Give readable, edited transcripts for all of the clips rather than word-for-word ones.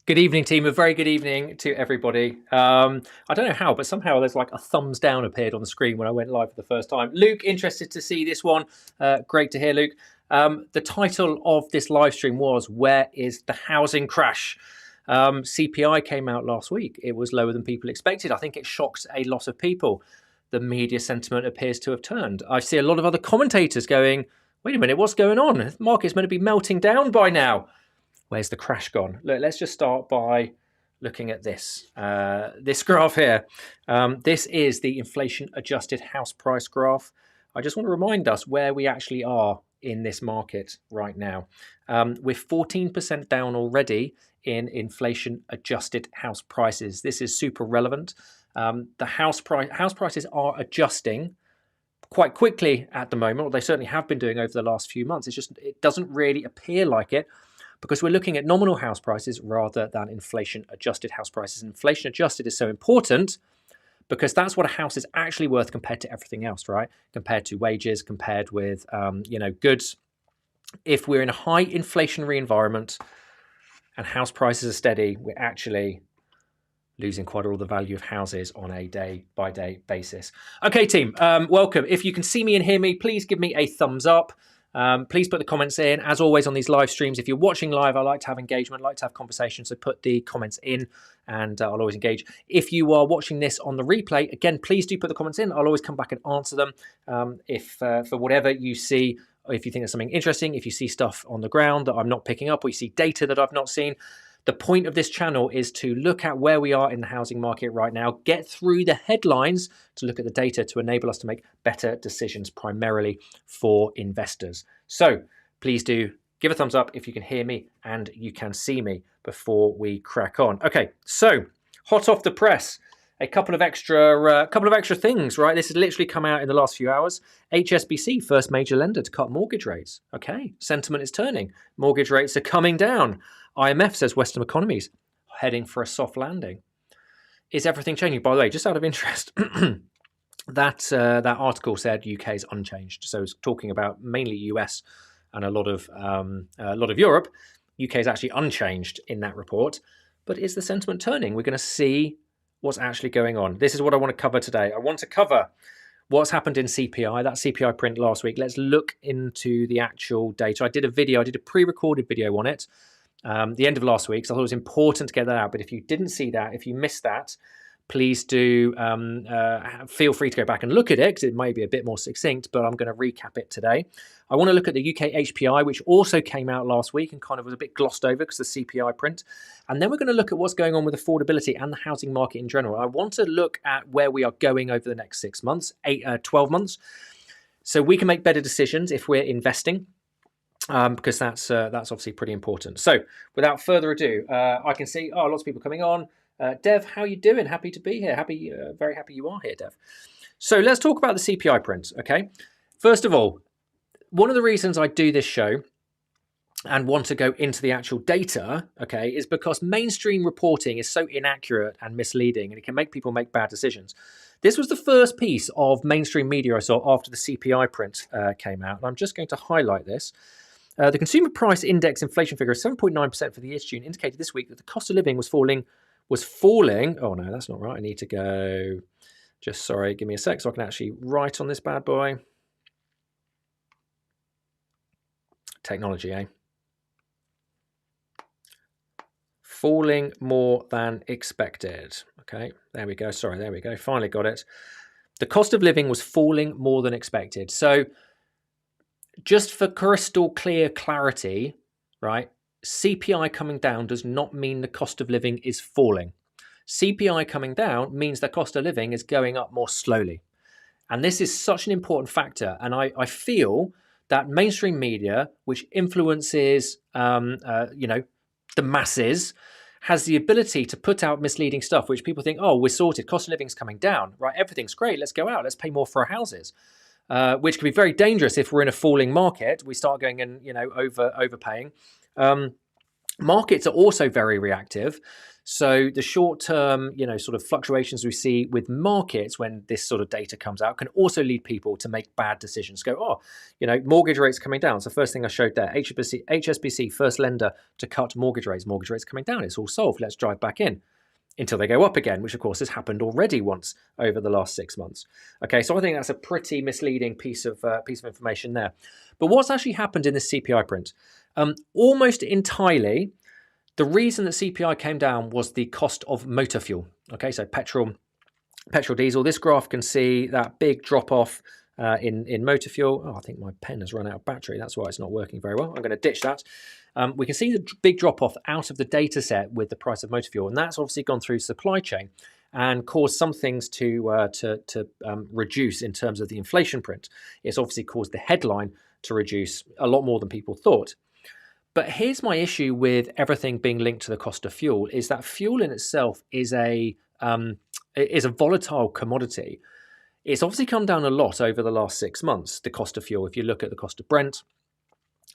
Good evening, team. A very good evening to everybody. I don't know how, but somehow there's like a thumbs down appeared on the screen when I went live for the first time. Luke, interested to see this one. Great to hear, Luke. The title of this live stream was "Where is the Housing Crash?" CPI came out last week. It was lower than people expected. I think it shocked a lot of people. The media sentiment appears to have turned. I see a lot of other commentators going, "Wait a minute, what's going on? The market's meant to be melting down by now. Where's the crash gone?" Look, let's just start by looking at this. This graph here. This is the inflation-adjusted house price graph. I just want to remind us where we actually are in this market right now. We're 14% down already in inflation-adjusted house prices. This is super relevant. The house prices are adjusting quite quickly at the moment, or they certainly have been doing over the last few months. It doesn't really appear like it, because we're looking at nominal house prices rather than inflation-adjusted house prices. Inflation-adjusted is so important because that's what a house is actually worth compared to everything else, right? Compared to wages, compared with goods. If we're in a high inflationary environment and house prices are steady, we're actually losing quite all the value of houses on a day-by-day basis. Okay, team, welcome. If you can see me and hear me, please give me a thumbs up. Please put the comments in. As always on these live streams, if you're watching live, I like to have engagement, I like to have conversation, so put the comments in and I'll always engage. If you are watching this on the replay, again, please do put the comments in. I'll always come back and answer them. If for whatever you see, or if you think there's something interesting, if you see stuff on the ground that I'm not picking up, or you see data that I've not seen, the point of this channel is to look at where we are in the housing market right now, get through the headlines to look at the data to enable us to make better decisions, primarily for investors. So please do give a thumbs up if you can hear me and you can see me before we crack on. Okay, so hot off the press, a couple of extra things, right? This has literally come out in the last few hours. HSBC, first major lender to cut mortgage rates. Okay, sentiment is turning. Mortgage rates are coming down. IMF says Western economies are heading for a soft landing. Is everything changing? By the way, just out of interest, that article said UK is unchanged. So it's talking about mainly US and a lot of Europe. UK is actually unchanged in that report. But is the sentiment turning? We're going to see what's actually going on. This is what I want to cover today. I want to cover what's happened in CPI, that CPI print last week. Let's look into the actual data. I did a pre-recorded video on it the end of last week, so I thought it was important to get that out. But if you didn't see that, if you missed that, please do feel free to go back and look at it, because it might be a bit more succinct, but I'm going to recap it today. I want to look at the UK HPI, which also came out last week and kind of was a bit glossed over because of the CPI print. And then we're going to look at what's going on with affordability and the housing market in general. I want to look at where we are going over the next 6 months, 12 months, so we can make better decisions if we're investing. Because that's obviously pretty important. So without further ado, I can see lots of people coming on. Dev, how are you doing? Happy to be here. Very happy you are here, Dev. So let's talk about the CPI print. Okay. First of all, one of the reasons I do this show and want to go into the actual data, okay, is because mainstream reporting is so inaccurate and misleading, and it can make people make bad decisions. This was the first piece of mainstream media I saw after the CPI print came out, and I'm just going to highlight this. The Consumer Price Index inflation figure of 7.9% for the year to June indicated this week that the cost of living was falling. Oh no, that's not right. I need to go. Sorry, give me a sec so I can actually write on this bad boy. Technology, eh? Falling more than expected. Okay, there we go. Sorry, there we go. Finally got it. The cost of living was falling more than expected. So just for crystal clear clarity, right? CPI coming down does not mean the cost of living is falling. CPI coming down means the cost of living is going up more slowly. And this is such an important factor. And I feel that mainstream media, which influences, the masses, has the ability to put out misleading stuff, which people think, oh, we're sorted. Cost of living's coming down, right? Everything's great. Let's go out. Let's pay more for our houses. Which can be very dangerous if we're in a falling market. We start going and overpaying. Markets are also very reactive. So the short-term, sort of fluctuations we see with markets when this sort of data comes out can also lead people to make bad decisions. Go, mortgage rates coming down. So first thing I showed there, HSBC, first lender to cut mortgage rates. Mortgage rates coming down. It's all solved. Let's drive back in until they go up again, which of course has happened already once over the last 6 months. Okay, so I think that's a pretty misleading piece of information there. But what's actually happened in this CPI print? Almost entirely, the reason that CPI came down was the cost of motor fuel. Okay, so petrol, diesel. This graph can see that big drop off in motor fuel. Oh, I think my pen has run out of battery. That's why it's not working very well. I'm going to ditch that. We can see the big drop off out of the data set with the price of motor fuel, and that's obviously gone through supply chain and caused some things to reduce in terms of the inflation print. It's obviously caused the headline to reduce a lot more than people thought. But here's my issue with everything being linked to the cost of fuel: is that fuel in itself is a volatile commodity. It's obviously come down a lot over the last 6 months. The cost of fuel, if you look at the cost of Brent,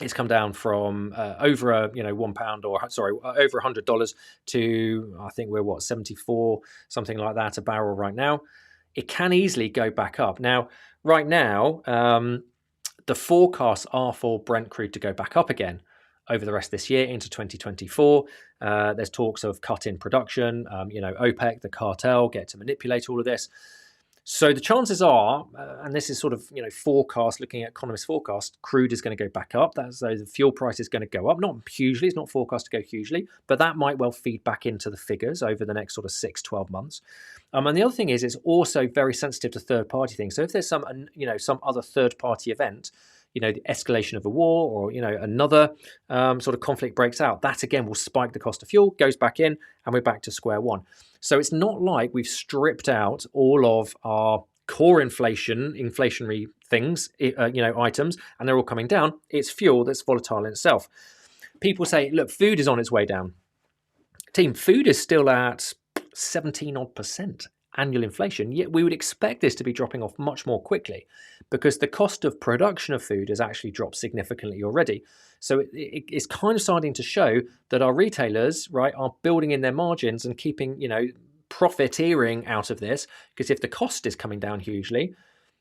it's come down from over £1 over $100 to, I think we're 74, something like that, a barrel right now. It can easily go back up. Now, right now, the forecasts are for Brent crude to go back up again over the rest of this year into 2024. There's talks of cut in production, OPEC, the cartel, get to manipulate all of this. So the chances are, and this is sort of, forecast, looking at economists' forecast, crude is going to go back up. So the fuel price is going to go up, not hugely, it's not forecast to go hugely, but that might well feed back into the figures over the next sort of 6-12 months. And the other thing is, it's also very sensitive to third-party things. So if there's some other third-party event, the escalation of a war or, another sort of conflict breaks out, that again will spike the cost of fuel, goes back in, and we're back to square one. So it's not like we've stripped out all of our core inflationary things, items, and they're all coming down. It's fuel that's volatile in itself. People say, look, food is on its way down. Team, food is still at 17% annual inflation, yet we would expect this to be dropping off much more quickly because the cost of production of food has actually dropped significantly already. So it's kind of starting to show that our retailers, right, are building in their margins and keeping, profiteering out of this, because if the cost is coming down hugely,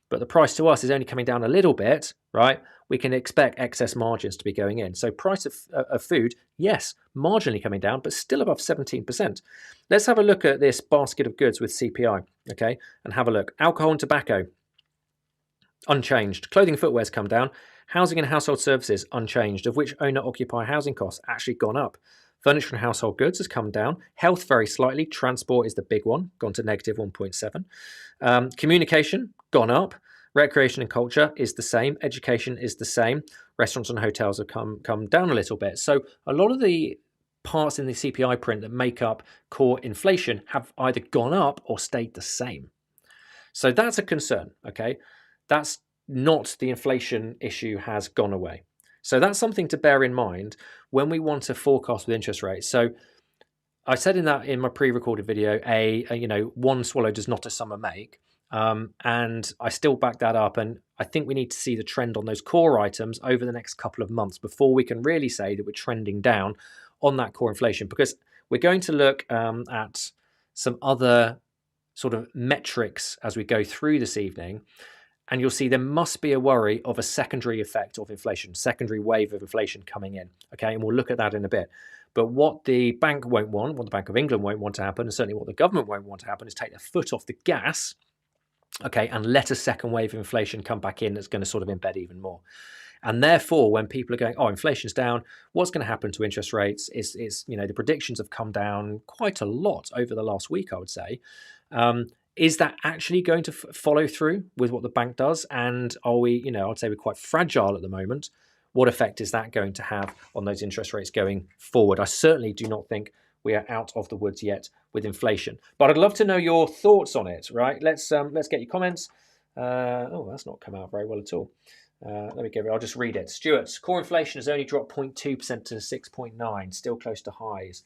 but the price to us is only coming down a little bit, right, we can expect excess margins to be going in. So price of food, yes, marginally coming down, but still above 17%. Let's have a look at this basket of goods with CPI, okay, and have a look. Alcohol and tobacco, unchanged. Clothing and footwear's come down. Housing and household services, unchanged, of which owner-occupier housing costs actually gone up. Furniture and household goods has come down. Health very slightly. Transport is the big one, gone to negative 1.7. Communication, gone up. Recreation and culture is the same. Education is the same. Restaurants and hotels have come down a little bit. So a lot of the parts in the CPI print that make up core inflation have either gone up or stayed the same. So that's a concern, okay? That's not the inflation issue has gone away. So that's something to bear in mind when we want to forecast with interest rates. So I said in my pre-recorded video, one swallow does not a summer make. And I still back that up. And I think we need to see the trend on those core items over the next couple of months before we can really say that we're trending down on that core inflation, because we're going to look at some other sort of metrics as we go through this evening. And you'll see there must be a worry of a secondary effect of inflation, secondary wave of inflation coming in. Okay, and we'll look at that in a bit. But what the bank won't want, what the Bank of England won't want to happen, and certainly what the government won't want to happen, is take their foot off the gas, okay, and let a second wave of inflation come back in that's going to sort of embed even more. And therefore, when people are going, oh, inflation's down, what's going to happen to interest rates is the predictions have come down quite a lot over the last week, I would say. Is that actually going to follow through with what the bank does? And are we, I'd say we're quite fragile at the moment. What effect is that going to have on those interest rates going forward? I certainly do not think we are out of the woods yet with inflation. But I'd love to know your thoughts on it, right? Let's get your comments. That's not come out very well at all. I'll just read it. Stuart, core inflation has only dropped 0.2% to 6.9, still close to highs.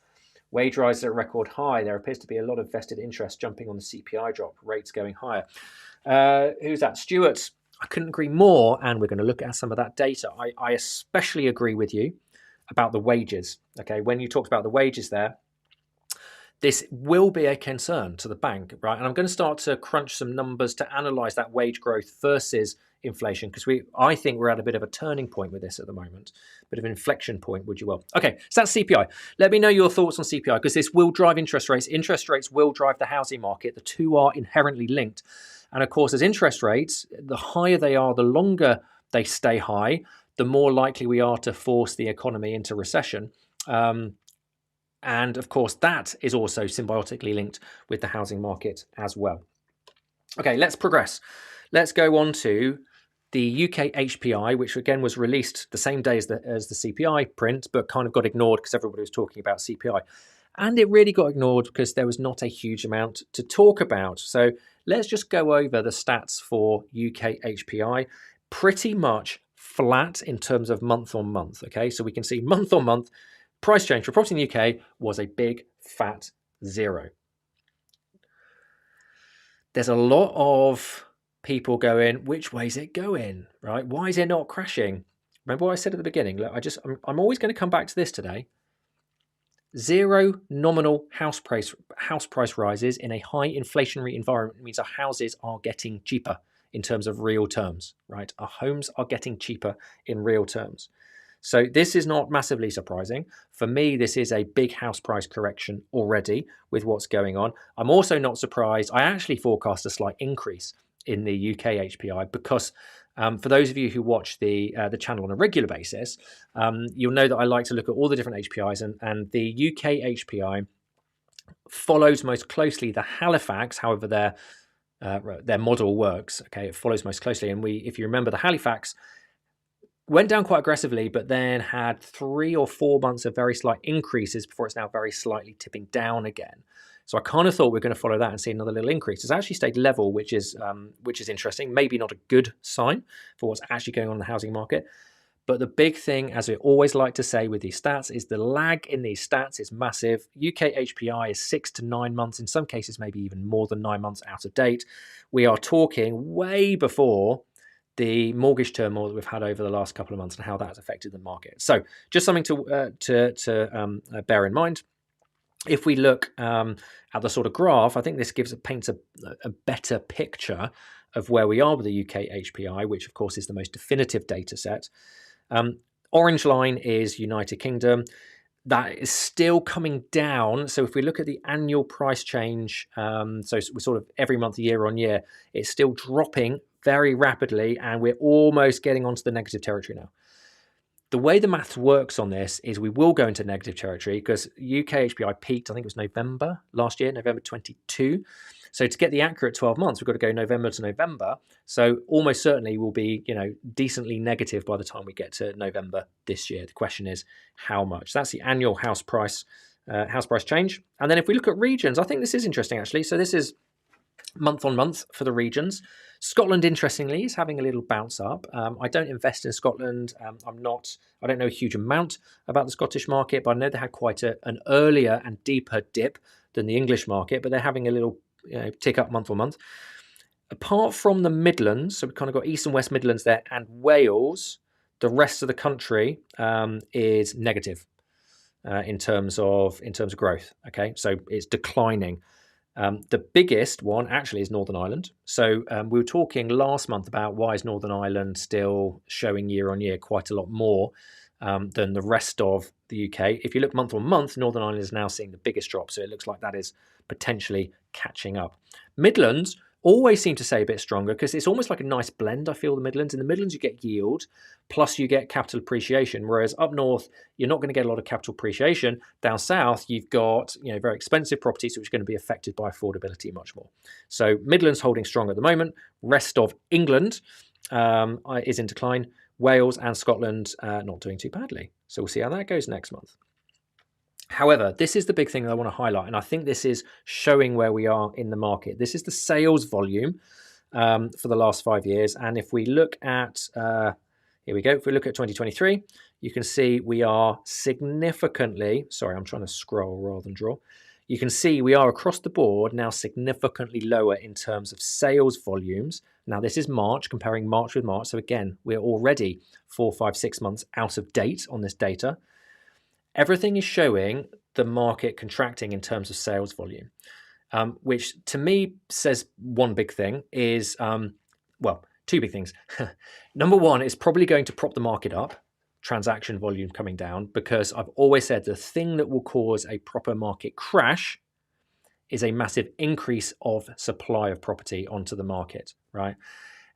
Wage rises are at record high. There appears to be a lot of vested interest jumping on the CPI drop, rates going higher. Who's that? Stuart, I couldn't agree more, and we're going to look at some of that data. I especially agree with you about the wages. Okay, when you talked about the wages there, this will be a concern to the bank, right? And I'm going to start to crunch some numbers to analyze that wage growth versus inflation, because I think we're at a bit of a turning point with this at the moment, bit of an inflection point, would you will. Okay, so that's CPI. Let me know your thoughts on CPI, because this will drive interest rates. Interest rates will drive the housing market. The two are inherently linked. And of course, as interest rates, the higher they are, the longer they stay high, the more likely we are to force the economy into recession. And of course, that is also symbiotically linked with the housing market as well. Okay, let's progress. Let's go on to the UK HPI, which again was released the same day as the CPI print, but kind of got ignored because everybody was talking about CPI. And it really got ignored because there was not a huge amount to talk about. So let's just go over the stats for UK HPI. Pretty much flat in terms of month on month. Okay, so we can see month on month, price change for property in the UK was a big fat 0. There's a lot of people going, which way is it going, right? Why is it not crashing? Remember what I said at the beginning? Look, I'm always going to come back to this today. 0 nominal house price rises in a high inflationary environment means our houses are getting cheaper in terms of real terms, right? Our homes are getting cheaper in real terms. So this is not massively surprising. For me, this is a big house price correction already with what's going on. I'm also not surprised. I actually forecast a slight increase in the UK HPI because for those of you who watch the channel on a regular basis, you'll know that I like to look at all the different HPIs, and the UK HPI follows most closely the Halifax, however their model works. Okay, it follows most closely, and if you remember, the Halifax went down quite aggressively, but then had 3 or 4 months of very slight increases before it's now very slightly tipping down again. So I kind of thought we are going to follow that and see another little increase. It's actually stayed level, which is interesting. Maybe not a good sign for what's actually going on in the housing market. But the big thing, as we always like to say with these stats, is the lag in these stats is massive. UK HPI is 6 to 9 months, in some cases maybe even more than 9 months out of date. We are talking way before the mortgage turmoil that we've had over the last couple of months and how that has affected the market. So just something to bear in mind. If we look at the sort of graph, I think this paints a better picture of where we are with the UK HPI, which of course is the most definitive data set. Orange line is United Kingdom. That is still coming down. So if we look at the annual price change, so we're sort of every month, year on year, it's still dropping very rapidly, and we're almost getting onto the negative territory now. The way the maths works on this is we will go into negative territory because UK HPI peaked, I think it was November last year, November 22. So to get the accurate 12 months, we've got to go November to November. So almost certainly we'll be, decently negative by the time we get to November this year. The question is how much? That's the annual house price change. And then if we look at regions, I think this is interesting actually. So this is month on month for the regions. Scotland, interestingly, is having a little bounce up. I don't invest in Scotland. I don't know a huge amount about the Scottish market, but I know they had quite an earlier and deeper dip than the English market, but they're having a little tick up month on month. Apart from the Midlands, so we've kind of got East and West Midlands there, and Wales, the rest of the country is negative in terms of growth. Okay, so it's declining. The biggest one actually is Northern Ireland. So we were talking last month about why is Northern Ireland still showing year on year quite a lot more than the rest of the UK. If you look month on month, Northern Ireland is now seeing the biggest drop. So it looks like that is potentially catching up. Midlands always seem to stay a bit stronger because it's almost like a nice blend, I feel, the Midlands. In the Midlands, you get yield, plus you get capital appreciation, whereas up north, you're not going to get a lot of capital appreciation. Down south, you've got very expensive properties, which are going to be affected by affordability much more. So Midlands holding strong at the moment. Rest of England is in decline. Wales and Scotland not doing too badly. So we'll see how that goes next month. However, this is the big thing that I want to highlight, and I think this is showing where we are in the market. This is the sales volume for the last 5 years. And if we look at, here we go, if we look at 2023, you can see we are significantly, sorry, I'm trying to scroll rather than draw. You can see we are across the board now significantly lower in terms of sales volumes. Now, this is March, comparing March with March. So again, we're already 4, 5, 6 months out of date on this data. everything is showing the market contracting in terms of sales volume, which to me says one big thing is, well, two big things. Number one, it's probably going to prop the market up, transaction volume coming down, because I've always said the thing that will cause a proper market crash is a massive increase of supply of property onto the market, right?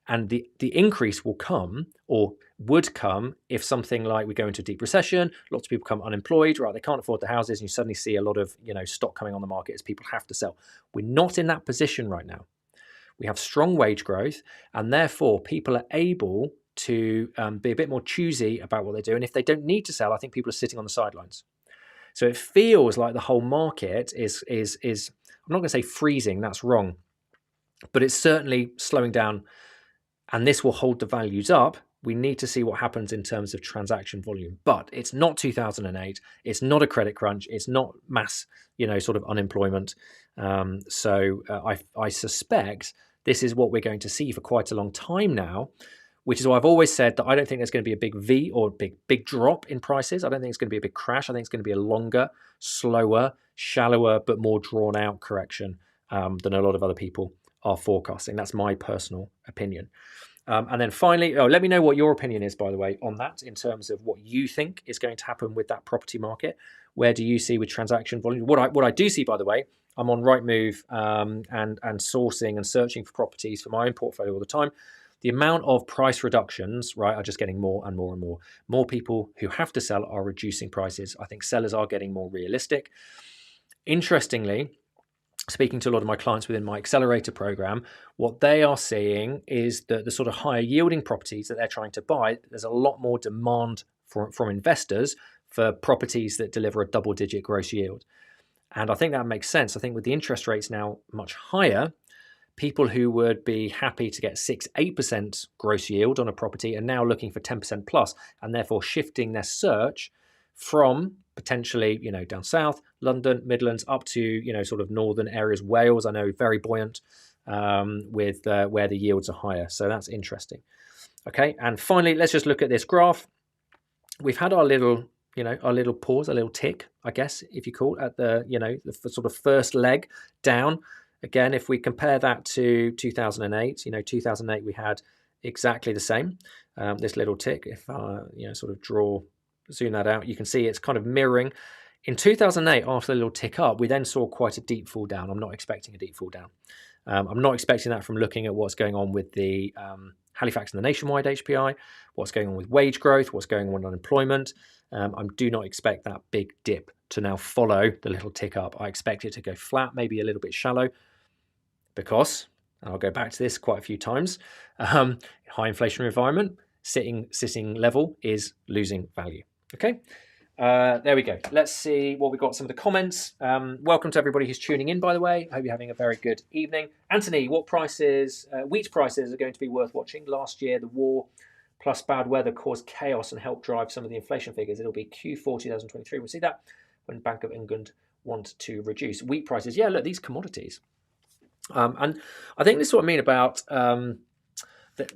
And the increase will come, or would come, if something like we go into a deep recession, lots of people become unemployed, right? They can't afford the houses, and you suddenly see a lot of stock coming on the market as people have to sell. We're not in that position right now. We have strong wage growth, and therefore people are able to be a bit more choosy about what they do. And if they don't need to sell, I think people are sitting on the sidelines. So it feels like the whole market is I'm not going to say freezing, that's wrong, but it's certainly slowing down, and this will hold the values up. We need to see what happens in terms of transaction volume, but it's not 2008. It's not a credit crunch. It's not mass, sort of unemployment. So I suspect this is what we're going to see for quite a long time now, which is why I've always said that I don't think there's going to be a big V or big drop in prices. I don't think it's going to be a big crash. I think it's going to be a longer, slower, shallower, but more drawn out correction than a lot of other people are forecasting. That's my personal opinion. And then finally, let me know what your opinion is, by the way, on that, in terms of what you think is going to happen with that property market. Where do you see with transaction volume? What I do see, by the way, I'm on Rightmove and sourcing and searching for properties for my own portfolio all the time. The amount of price reductions, right, are just getting more and more and more. More people who have to sell are reducing prices. I think sellers are getting more realistic. Interestingly, speaking to a lot of my clients within my accelerator program, what they are seeing is that the sort of higher yielding properties that they're trying to buy, there's a lot more demand from investors for properties that deliver a double-digit gross yield. And I think that makes sense. I think with the interest rates now much higher, people who would be happy to get 6-8% gross yield on a property are now looking for 10% plus, and therefore shifting their search from potentially, down south, London, Midlands, up to, sort of northern areas. Wales, I know, very buoyant with where the yields are higher. So that's interesting. Okay, and finally, let's just look at this graph. We've had our little pause, a little tick, I guess, if you call it, at the, the sort of first leg down. Again, if we compare that to 2008, 2008, we had exactly the same, this little tick. If I, sort of zoom that out, you can see it's kind of mirroring. In 2008, after the little tick up, we then saw quite a deep fall down. I'm not expecting a deep fall down. I'm not expecting that from looking at what's going on with the Halifax and the nationwide HPI, what's going on with wage growth, what's going on with unemployment. I do not expect that big dip to now follow the little tick up. I expect it to go flat, maybe a little bit shallow, because, and I'll go back to this quite a few times, high inflationary environment, sitting level is losing value. Okay, there we go. Let's see what we've got. Some of the comments. Welcome to everybody who's tuning in, by the way. Hope you're having a very good evening. Anthony, what prices, wheat prices are going to be worth watching? Last year, the war plus bad weather caused chaos and helped drive some of the inflation figures. It'll be Q4 2023. We'll see that when Bank of England want to reduce wheat prices. Yeah, look, these commodities. And I think this is what I mean about that.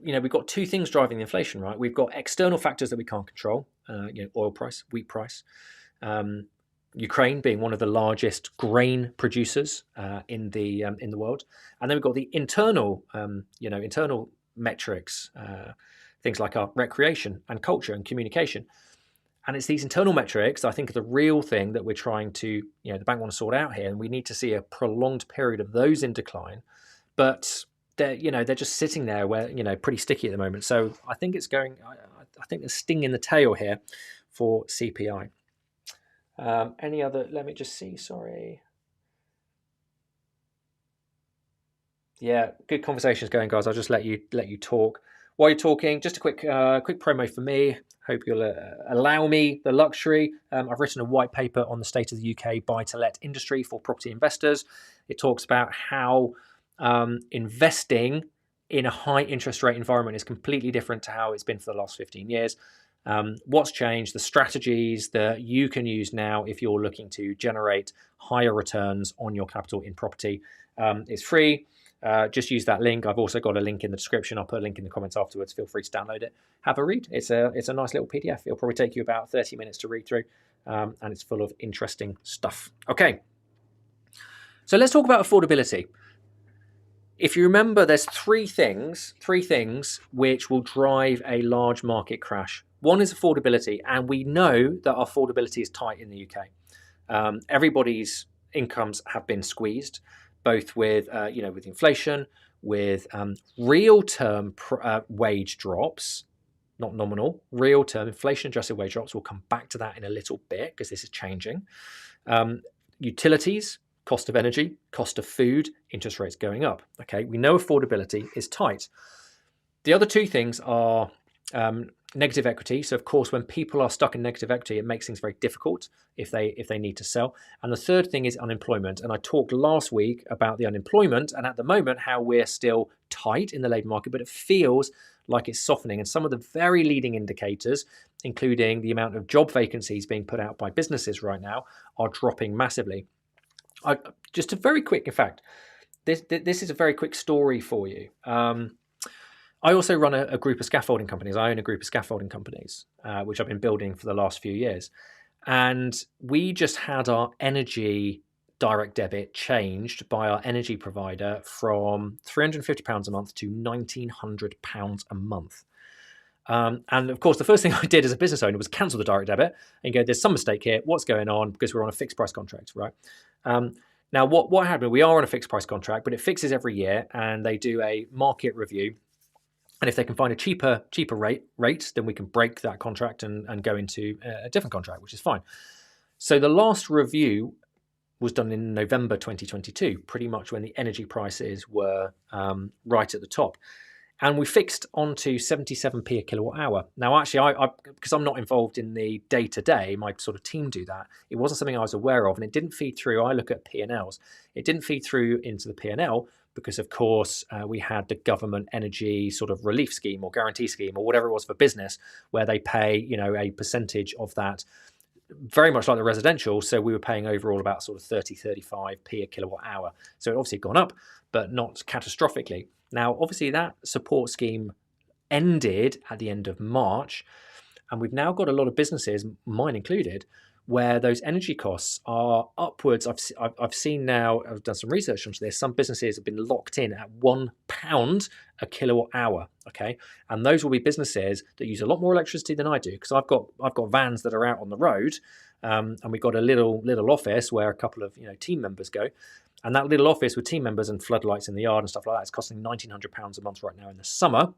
We've got two things driving the inflation, right? We've got external factors that we can't control, oil price, wheat price, Ukraine being one of the largest grain producers in the world, and then we've got the internal metrics, things like our recreation and culture and communication. And it's these internal metrics, I think, are the real thing that we're trying to, the bank want to sort out here. And we need to see a prolonged period of those in decline. But they're just sitting there where, pretty sticky at the moment. So I think it's going, I think there's sting in the tail here for CPI. Any other, let me just see, sorry. Yeah, good conversations going, guys. I'll just let you talk. While you're talking, just a quick promo for me. Hope you'll allow me the luxury. I've written a white paper on the state of the UK buy-to-let industry for property investors. It talks about how investing in a high interest rate environment is completely different to how it's been for the last 15 years. What's changed, the strategies that you can use now if you're looking to generate higher returns on your capital in property. It's free. just use that link. I've also got a link in the description. I'll put a link in the comments afterwards. Feel free to download it. Have a read. It's a nice little PDF. It'll probably take you about 30 minutes to read through, and it's full of interesting stuff. Okay, so let's talk about affordability. If you remember, there's three things which will drive a large market crash. One is affordability, and we know that affordability is tight in the UK. Everybody's incomes have been squeezed, both with with inflation, with real term wage drops, not nominal, real term inflation adjusted wage drops. We'll come back to that in a little bit because this is changing. Utilities, cost of energy, cost of food, interest rates going up. Okay, we know affordability is tight. The other two things are negative equity. So of course, when people are stuck in negative equity, it makes things very difficult if they need to sell. And the third thing is unemployment. And I talked last week about the unemployment and at the moment how we're still tight in the labour market, but it feels like it's softening. And some of the very leading indicators, including the amount of job vacancies being put out by businesses right now, are dropping massively. Just a very quick, in fact, this is a very quick story for you. I also run a group of scaffolding companies. I own a group of scaffolding companies, which I've been building for the last few years. And we just had our energy direct debit changed by our energy provider from £350 a month to £1,900 a month. And of course, the first thing I did as a business owner was cancel the direct debit and go, there's some mistake here. What's going on? Because we're on a fixed price contract, right? Now, what happened? We are on a fixed price contract, but it fixes every year and they do a market review. And if they can find a cheaper rate, then we can break that contract and go into a different contract, which is fine. So the last review was done in November 2022, pretty much when the energy prices were right at the top. And we fixed onto 77p a kilowatt hour. Now, actually, I because I'm not involved in the day-to-day, my sort of team do that. It wasn't something I was aware of, and it didn't feed through. I look at P&Ls. It didn't feed through into the P&L because, of course, we had the government energy sort of relief scheme or guarantee scheme or whatever it was for business, where they pay, a percentage of that, very much like the residential. So we were paying overall about sort of 35p a kilowatt hour. So it obviously gone up, but not catastrophically. Now, obviously, that support scheme ended at the end of March, and we've now got a lot of businesses, mine included, where those energy costs are upwards. I've seen now, I've done some research on this. Some businesses have been locked in at £1 a kilowatt hour. Okay, and those will be businesses that use a lot more electricity than I do, because I've got vans that are out on the road, and we've got a little office where a couple of team members go. And that little office with team members and floodlights in the yard and stuff like that is costing £1,900 a month right now in the summer.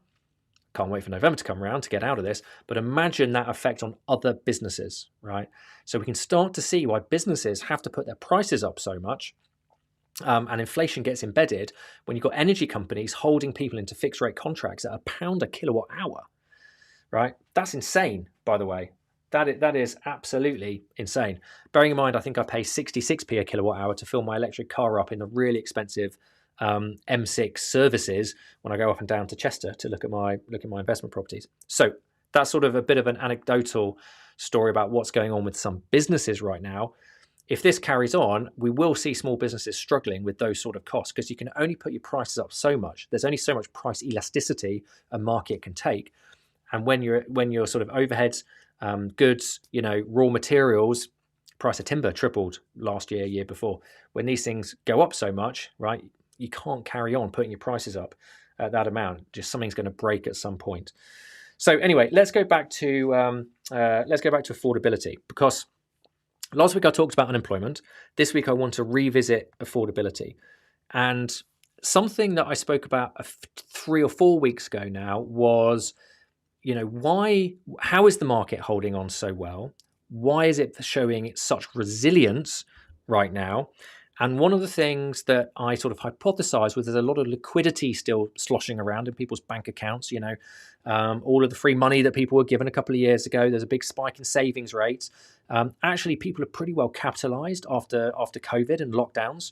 Can't wait for November to come around to get out of this. But imagine that effect on other businesses, right? So we can start to see why businesses have to put their prices up so much, and inflation gets embedded when you've got energy companies holding people into fixed rate contracts at £1 a kilowatt hour, right? That's insane, by the way. That is absolutely insane. Bearing in mind, I think I pay 66p a kilowatt hour to fill my electric car up in the really expensive M6 services when I go up and down to Chester to look at my investment properties. So that's sort of a bit of an anecdotal story about what's going on with some businesses right now. If this carries on, we will see small businesses struggling with those sort of costs, because you can only put your prices up so much. There's only so much price elasticity a market can take. And when your sort of overheads, goods, raw materials, price of timber tripled last year before. When these things go up so much, right, you can't carry on putting your prices up at that amount. Just something's going to break at some point. So anyway, let's go back to affordability, because last week I talked about unemployment. This week I want to revisit affordability, and something that I spoke about 3 or 4 weeks ago now was, how is the market holding on so well? Why is it showing such resilience right now? And one of the things that I sort of hypothesized was there's a lot of liquidity still sloshing around in people's bank accounts. All of the free money that people were given a couple of years ago, there's a big spike in savings rates. Actually, people are pretty well capitalized after COVID and lockdowns.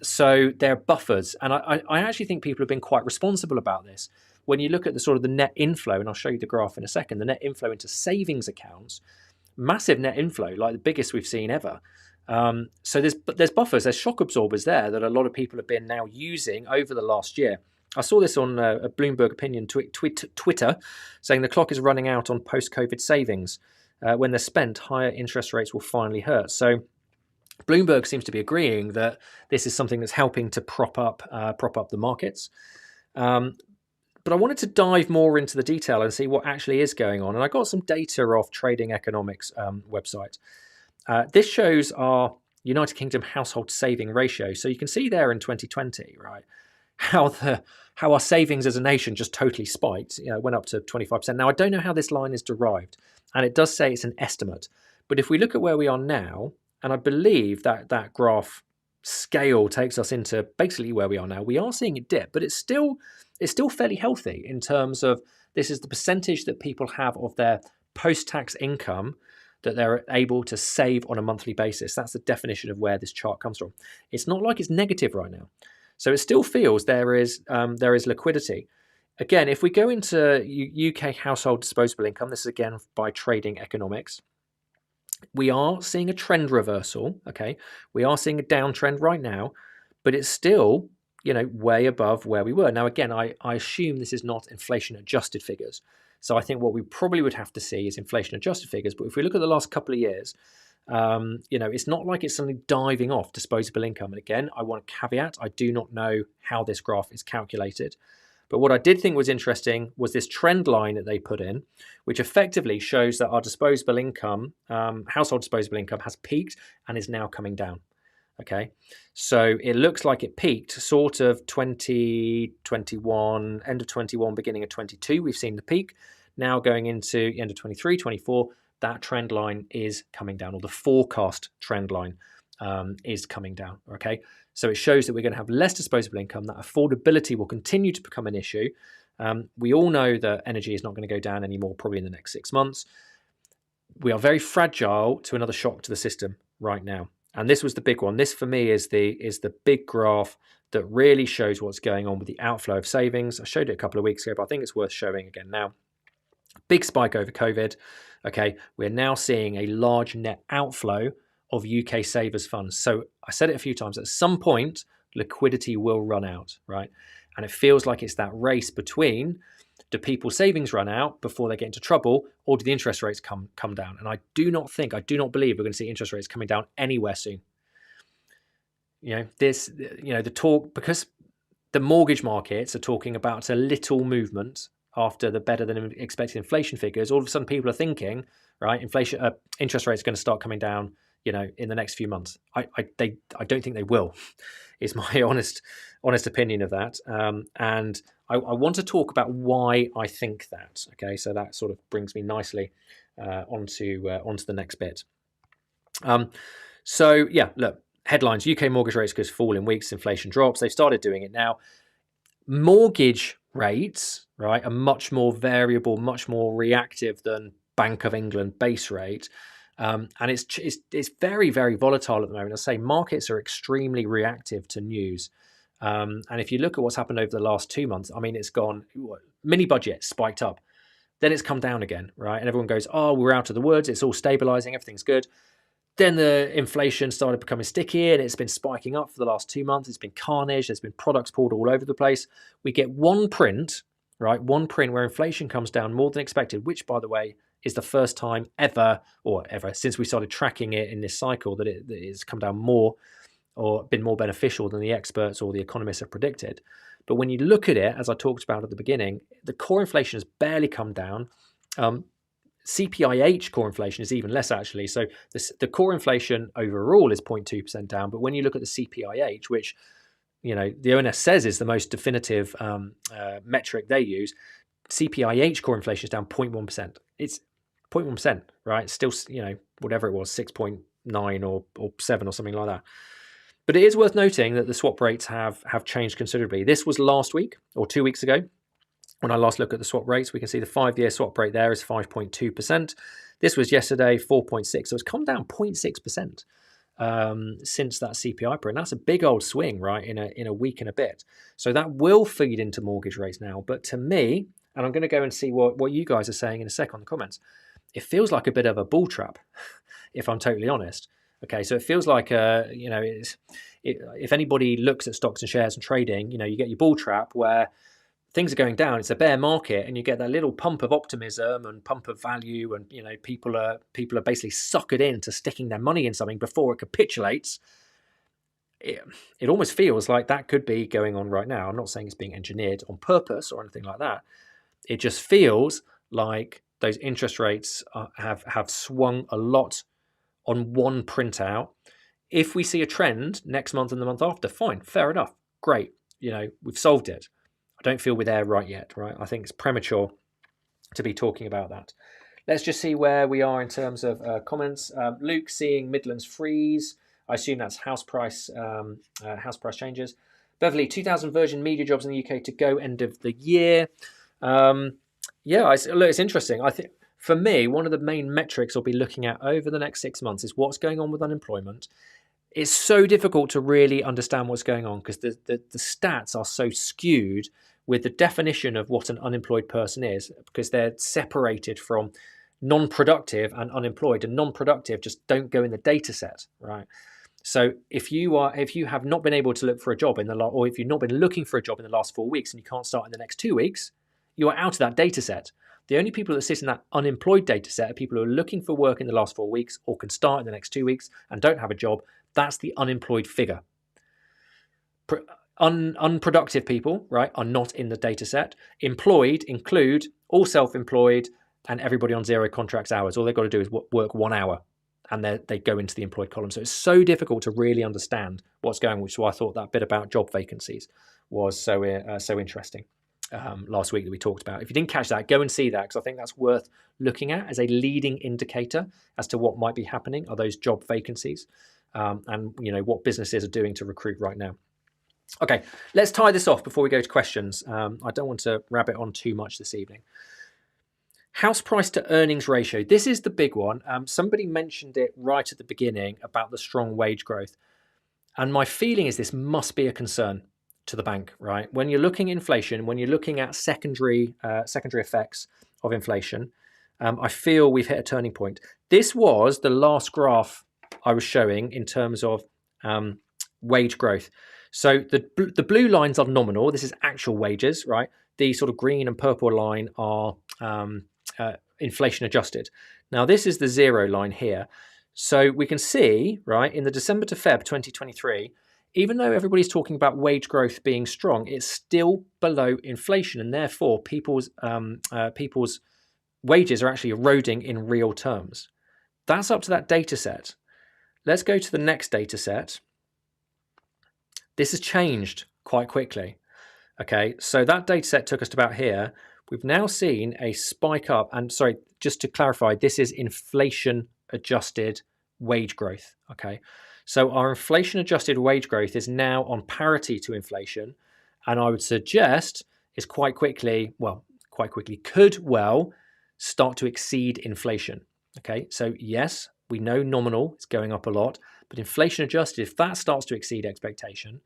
So they're buffers. And I actually think people have been quite responsible about this. When you look at the sort of the net inflow, and I'll show you the graph in a second, the net inflow into savings accounts, massive net inflow, like the biggest we've seen ever. So there's buffers, there's shock absorbers there that a lot of people have been now using over the last year. I saw this on a Bloomberg Opinion Twitter, saying the clock is running out on post-COVID savings. When they're spent, higher interest rates will finally hurt. So Bloomberg seems to be agreeing that this is something that's helping to prop up the markets. But I wanted to dive more into the detail and see what actually is going on. And I got some data off Trading Economics website. This shows our United Kingdom household saving ratio. So you can see there in 2020, right, how our savings as a nation just totally spiked. You know, it went up to 25%. Now, I don't know how this line is derived, and it does say it's an estimate. But if we look at where we are now, and I believe that graph scale takes us into basically where we are now, we are seeing it dip, but it's still fairly healthy in terms of this is the percentage that people have of their post-tax income that they're able to save on a monthly basis. That's the definition of where this chart comes from. It's not like it's negative right now. So it still feels there is liquidity. Again, if we go into UK household disposable income, this is again by Trading Economics, we are seeing a trend reversal. Okay, we are seeing a downtrend right now, but it's still, you know, way above where we were. Now, again, I assume this is not inflation adjusted figures. So I think what we probably would have to see is inflation adjusted figures. But if we look at the last couple of years, you know, it's not like it's suddenly diving off disposable income. And again, I want to caveat, I do not know how this graph is calculated. But what I did think was interesting was this trend line that they put in, which effectively shows that our disposable income, household disposable income, has peaked and is now coming down. Okay, so it looks like it peaked sort of 2021, end of 21, beginning of 22. We've seen the peak. Now going into end of 23, 24, that trend line is coming down, or the forecast trend line is coming down. Okay, so it shows that we're going to have less disposable income, that affordability will continue to become an issue. We all know that energy is not going to go down anymore, probably in the next 6 months. We are very fragile to another shock to the system right now. And this was the big one. This for me is the big graph that really shows what's going on with the outflow of savings. I showed it a couple of weeks ago, but I think it's worth showing again now. Big spike over COVID. Okay, we're now seeing a large net outflow of UK savers funds. So I said it a few times, at some point, liquidity will run out, right? And it feels like it's that race between, do people's savings run out before they get into trouble, or do the interest rates come down? And I do not believe we're going to see interest rates coming down anywhere soon. You know, the talk, because the mortgage markets are talking about a little movement after the better than expected inflation figures. All of a sudden people are thinking, right, interest rates are going to start coming down, you know, in the next few months. I don't think they will, is my honest opinion of that. And I want to talk about why I think that. Okay, so that sort of brings me nicely onto the next bit. So yeah, look, headlines: UK mortgage rates could fall in weeks, inflation drops. They've started doing it now. Mortgage rates, right, are much more variable, much more reactive than Bank of England base rate. And it's very, very volatile at the moment. I say markets are extremely reactive to news. And if you look at what's happened over the last 2 months, I mean, it's gone, mini budget spiked up, then it's come down again, right? And everyone goes, oh, we're out of the woods, it's all stabilizing, everything's good. Then the inflation started becoming sticky and it's been spiking up for the last 2 months. It's been carnage. There's been products pulled all over the place. We get one print, right? One print where inflation comes down more than expected, which, by the way, is the first time ever since we started tracking it in this cycle that it's come down more or been more beneficial than the experts or the economists have predicted. But when you look at it, as I talked about at the beginning, the core inflation has barely come down. CPIH core inflation is even less, actually. So the core inflation overall is 0.2% down. But when you look at the CPIH, which, you know, the ONS says is the most definitive metric they use, CPIH core inflation is down 0.1%. It's 0.1%, right? It's still, you know, whatever it was, 6.9 or 7 or something like that. But it is worth noting that the swap rates have changed considerably. This was last week or 2 weeks ago. When I last look at the swap rates, we can see the 5-year swap rate there is 5.2%. This was yesterday, 4.6. So it's come down 0.6% since that CPI print. That's a big old swing, right, in a week and a bit. So that will feed into mortgage rates now. But to me, and I'm going to go and see what you guys are saying in a sec on the comments, it feels like a bit of a bull trap, if I'm totally honest. Okay, so it feels like if anybody looks at stocks and shares and trading, you get your bull trap where things are going down. It's a bear market, and you get that little pump of optimism and pump of value, and people are basically suckered into sticking their money in something before it capitulates. It almost feels like that could be going on right now. I'm not saying it's being engineered on purpose or anything like that. It just feels like those interest rates have swung a lot on one printout. If we see a trend next month and the month after, fine, fair enough, great. We've solved it. I don't feel we're there right yet, right? I think it's premature to be talking about that. Let's just see where we are in terms of comments. Luke seeing Midlands freeze. I assume that's house price changes. Beverly, 2,000 Virgin Media jobs in the UK to go end of the year. Look, it's interesting. I think for me, one of the main metrics I'll be looking at over the next 6 months is what's going on with unemployment. It's so difficult to really understand what's going on because the stats are so skewed with the definition of what an unemployed person is, because they're separated from non-productive and unemployed, and non-productive just don't go in the data set, right? So if you have not been able to look for a job or if you've not been looking for a job in the last 4 weeks and you can't start in the next 2 weeks, you are out of that data set. The only people that sit in that unemployed data set are people who are looking for work in the last 4 weeks or can start in the next 2 weeks and don't have a job. That's the unemployed figure. Unproductive people, right, are not in the data set. Employed include all self-employed and everybody on zero contracts hours. All they've got to do is work 1 hour and they go into the employed column. So it's so difficult to really understand what's going on, which is why I thought that bit about job vacancies was so interesting last week that we talked about. If you didn't catch that, go and see that, because I think that's worth looking at as a leading indicator as to what might be happening, are those job vacancies, and what businesses are doing to recruit right now. Okay, let's tie this off before we go to questions. I don't want to rabbit on too much this evening. House price to earnings ratio. This is the big one. Somebody mentioned it right at the beginning about the strong wage growth. And my feeling is this must be a concern to the bank, right? When you're looking at inflation, when you're looking at secondary effects of inflation, I feel we've hit a turning point. This was the last graph I was showing in terms of wage growth. So the blue lines are nominal. This is actual wages, right? The sort of green and purple line are inflation adjusted. Now this is the zero line here. So we can see, right, in the December to Feb 2023, even though everybody's talking about wage growth being strong, it's still below inflation, and therefore people's wages are actually eroding in real terms. That's up to that data set. Let's go to the next data set. This has changed quite quickly. Okay, so that data set took us to about here. We've now seen a spike up, and sorry, just to clarify, this is inflation adjusted wage growth. Okay, so our inflation adjusted wage growth is now on parity to inflation, and I would suggest is quite quickly could well start to exceed inflation. Okay, so yes, we know nominal is going up a lot, but inflation adjusted, if that starts to exceed expectation,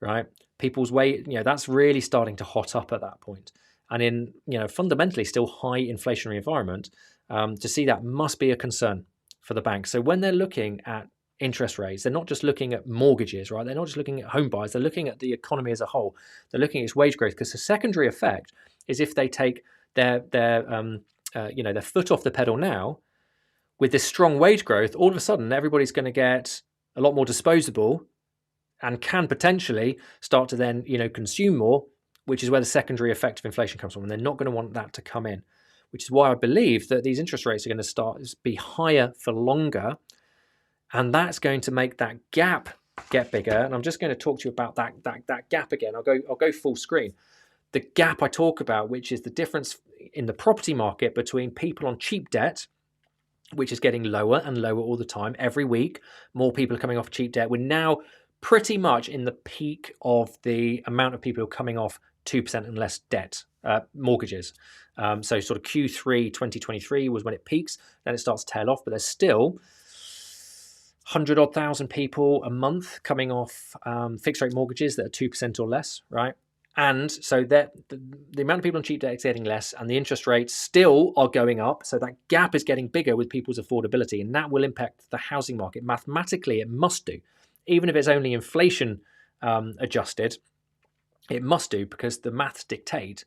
right, people's that's really starting to hot up at that point. And in fundamentally still high inflationary environment, to see that must be a concern for the bank. So when they're looking at interest rates, they're not just looking at mortgages, right? They're not just looking at home buyers. They're looking at the economy as a whole. They're looking at its wage growth, because the secondary effect is if they take their foot off the pedal now, with this strong wage growth, all of a sudden everybody's going to get a lot more disposable and can potentially start to then consume more, which is where the secondary effect of inflation comes from. And they're not going to want that to come in, which is why I believe that these interest rates are going to start to be higher for longer. And that's going to make that gap get bigger. And I'm just going to talk to you about that gap again. I'll go full screen. The gap I talk about, which is the difference in the property market between people on cheap debt, which is getting lower and lower all the time. Every week, more people are coming off cheap debt. We're now pretty much in the peak of the amount of people who are coming off 2% and less debt mortgages. So sort of Q3 2023 was when it peaks, then it starts to tail off, but there's still 100,000 people a month coming off fixed rate mortgages that are 2% or less, right? And so that the amount of people on cheap debt is getting less, and the interest rates still are going up. So that gap is getting bigger with people's affordability, and that will impact the housing market. Mathematically, it must do, even if it's only inflation adjusted. It must do, because the maths dictate,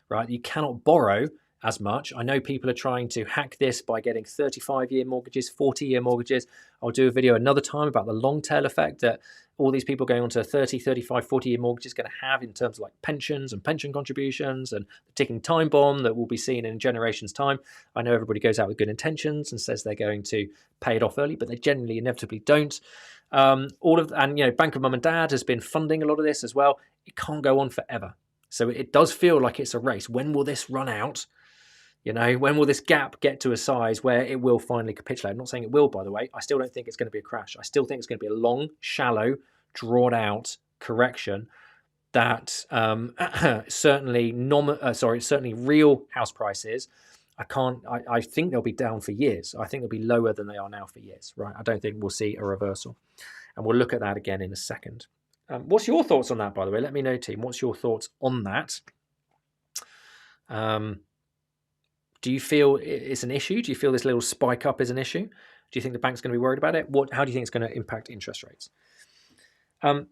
right? You cannot borrow as much. I know people are trying to hack this by getting 35-year mortgages, 40-year mortgages. I'll do a video another time about the long tail effect that all these people going on to 30, 35, 40-year mortgages is going to have in terms of like pensions and pension contributions, and the ticking time bomb that will be seen in generations' time. I know everybody goes out with good intentions and says they're going to pay it off early, but they generally inevitably don't. And Bank of Mum and Dad has been funding a lot of this as well. It can't go on forever. So it does feel like it's a race. When will this run out? When will this gap get to a size where it will finally capitulate? I'm not saying it will, by the way. I still don't think it's going to be a crash. I still think it's going to be a long, shallow, drawn out correction that certainly real house prices, I think they'll be down for years. I think they'll be lower than they are now for years, right? I don't think we'll see a reversal. And we'll look at that again in a second. What's your thoughts on that, by the way? Let me know, team. What's your thoughts on that? Do you feel it's an issue? Do you feel this little spike up is an issue? Do you think the bank's going to be worried about it? How do you think it's going to impact interest rates? And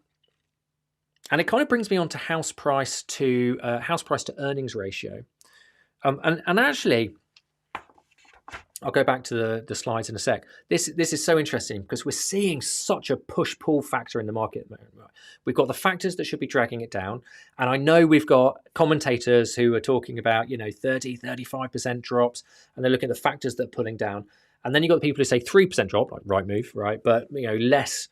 it kind of brings me on to house price to earnings ratio. And actually, I'll go back to the slides in a sec. This is so interesting because we're seeing such a push-pull factor in the market at the moment. We've got the factors that should be dragging it down. And I know we've got commentators who are talking about, 30, 35% drops, and they're looking at the factors that are pulling down. And then you've got the people who say 3% drop, like Rightmove, right? But, less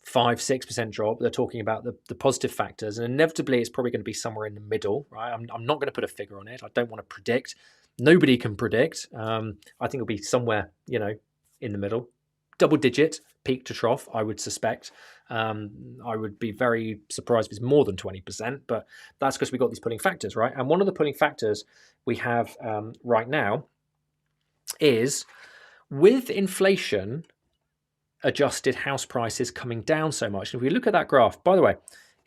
5, 6% drop. They're talking about the positive factors. And inevitably, it's probably going to be somewhere in the middle, right? I'm not going to put a figure on it. I don't want to predict. Nobody can predict. I think it'll be somewhere, in the middle. Double digit, peak to trough, I would suspect. I would be very surprised if it's more than 20%, but that's because we've got these pulling factors, right? And one of the pulling factors we have right now is with inflation adjusted house prices coming down so much. And if we look at that graph, by the way,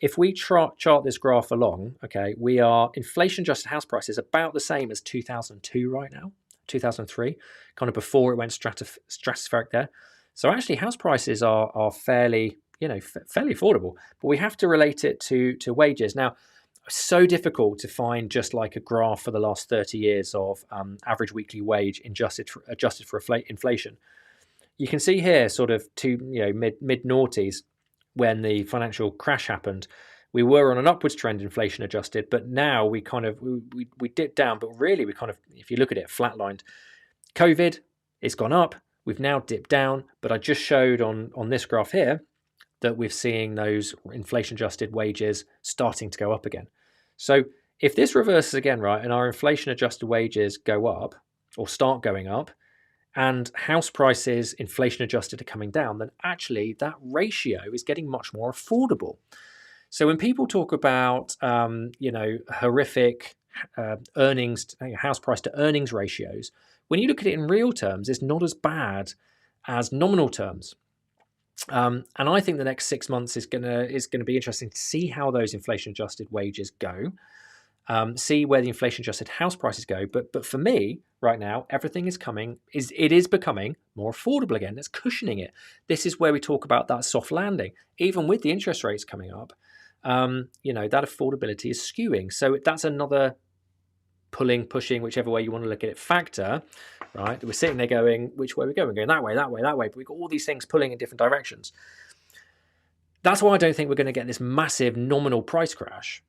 if we chart this graph along, okay, we are inflation-adjusted house prices about the same as 2002 right now, 2003, kind of before it went stratospheric there. So actually, house prices are fairly, fairly affordable. But we have to relate it to wages. Now, so difficult to find just like a graph for the last 30 years of average weekly wage adjusted for inflation. You can see here, sort of mid noughties, when the financial crash happened, we were on an upwards trend, inflation adjusted, but now we kind of we dipped down, but really we kind of, if you look at it, flatlined. COVID, it's gone up, we've now dipped down, but I just showed on this graph here that we're seeing those inflation adjusted wages starting to go up again. So if this reverses again, right, and our inflation adjusted wages go up or start going up, and house prices, inflation adjusted, are coming down, then actually that ratio is getting much more affordable. So when people talk about, horrific earnings, house price to earnings ratios, when you look at it in real terms, it's not as bad as nominal terms. And I think the next 6 months is gonna be interesting to see how those inflation adjusted wages go. See where the inflation adjusted house prices go. But for me right now, everything is becoming more affordable again. It's cushioning it. This is where we talk about that soft landing. Even with the interest rates coming up, that affordability is skewing. So that's another pushing, whichever way you want to look at it, factor, right? We're sitting there going, which way are we going? We're going that way, that way, that way. But we've got all these things pulling in different directions. That's why I don't think we're going to get this massive nominal price crash,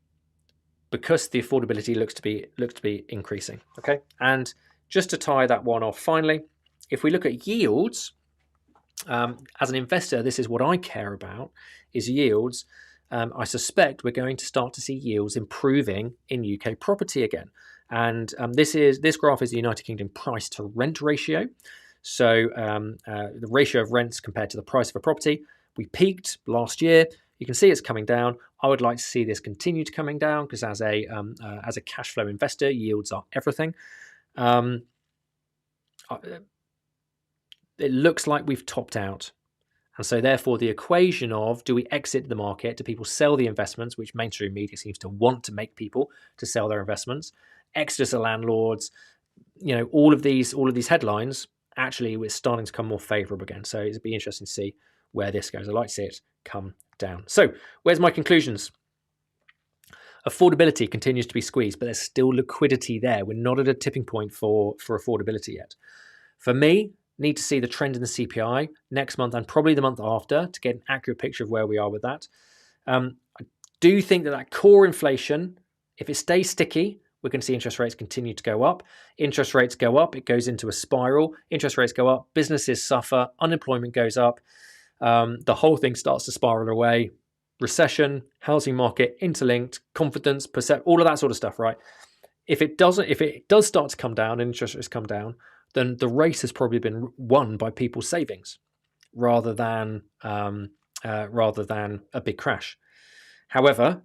because the affordability looks to be increasing. Okay, and just to tie that one off, finally, if we look at yields, as an investor, this is what I care about: is yields. I suspect we're going to start to see yields improving in UK property again, and this graph is the United Kingdom price to rent ratio. So the ratio of rents compared to the price of a property. We peaked last year. You can see it's coming down. I would like to see this continue to coming down, because as a cash flow investor, yields are everything. It looks like we've topped out, And so therefore the equation of, do we exit the market? Do people sell the investments, which mainstream media seems to want to make people to sell their investments? Exodus of landlords, all of these headlines, actually we're starting to come more favorable again. So it'll be interesting to see where this goes. I'd like to see it come down. So where's my conclusions? Affordability continues to be squeezed, but there's still liquidity there. We're not at a tipping point for affordability yet. For me, need to see the trend in the CPI next month and probably the month after to get an accurate picture of where we are with that. I do think that core inflation, if it stays sticky, we're going to see interest rates continue to go up. Interest rates go up, it goes into a spiral. Interest rates go up, businesses suffer, unemployment goes up. The whole thing starts to spiral away. Recession, housing market, interlinked, confidence, all of that sort of stuff, right? If it does start to come down and interest rates come down, then the race has probably been won by people's savings rather than a big crash. However,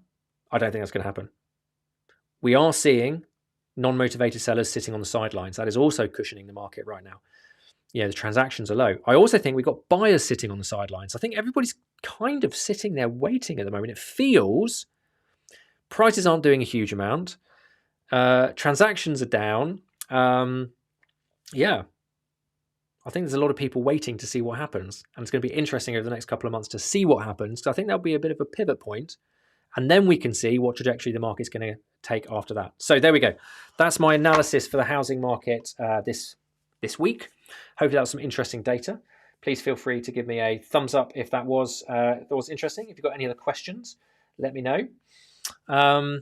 I don't think that's going to happen. We are seeing non-motivated sellers sitting on the sidelines. That is also cushioning the market right now. The transactions are low. I also think we've got buyers sitting on the sidelines. I think everybody's kind of sitting there waiting at the moment. It feels prices aren't doing a huge amount. Transactions are down. I think there's a lot of people waiting to see what happens. And it's going to be interesting over the next couple of months to see what happens. So I think that'll be a bit of a pivot point. And then we can see what trajectory the market's going to take after that. So there we go. That's my analysis for the housing market this week. Hopefully that was some interesting data. Please feel free to give me a thumbs up if that was interesting. If you've got any other questions, let me know. I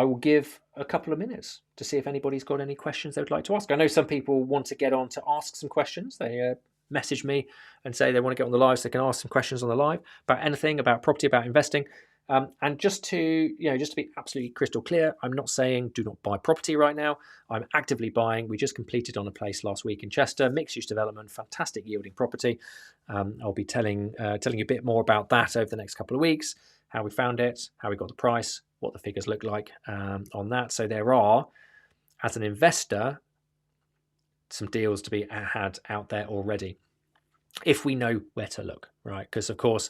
will give a couple of minutes to see if anybody's got any questions they would like to ask. I know some people want to get on to ask some questions. They message me and say they want to get on the live so they can ask some questions on the live about anything, about property, about investing. And just to be absolutely crystal clear, I'm not saying do not buy property right now. I'm actively buying. We just completed on a place last week in Chester, mixed-use development, fantastic yielding property. I'll be telling you a bit more about that over the next couple of weeks, how we found it, how we got the price, what the figures look like on that. So there are, as an investor, some deals to be had out there already, if we know where to look, right? Because of course,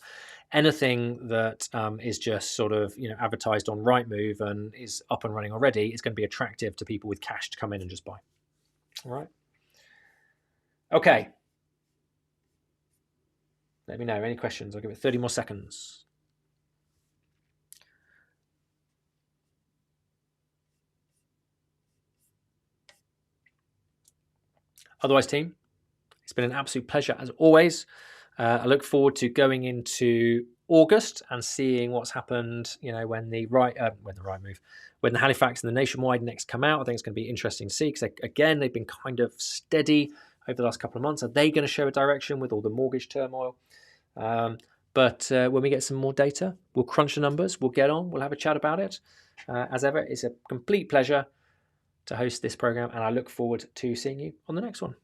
anything that is just sort of advertised on Rightmove and is up and running already is going to be attractive to people with cash to come in and just buy. All right. Okay. Let me know any questions. I'll give it 30 more seconds. Otherwise, team, it's been an absolute pleasure as always. I look forward to going into August and seeing what's happened. When the Halifax and the Nationwide next come out, I think it's going to be interesting to see because again they've been kind of steady over the last couple of months. Are they going to show a direction with all the mortgage turmoil? But when we get some more data, we'll crunch the numbers. We'll get on. We'll have a chat about it. As ever, it's a complete pleasure to host this program, and I look forward to seeing you on the next one.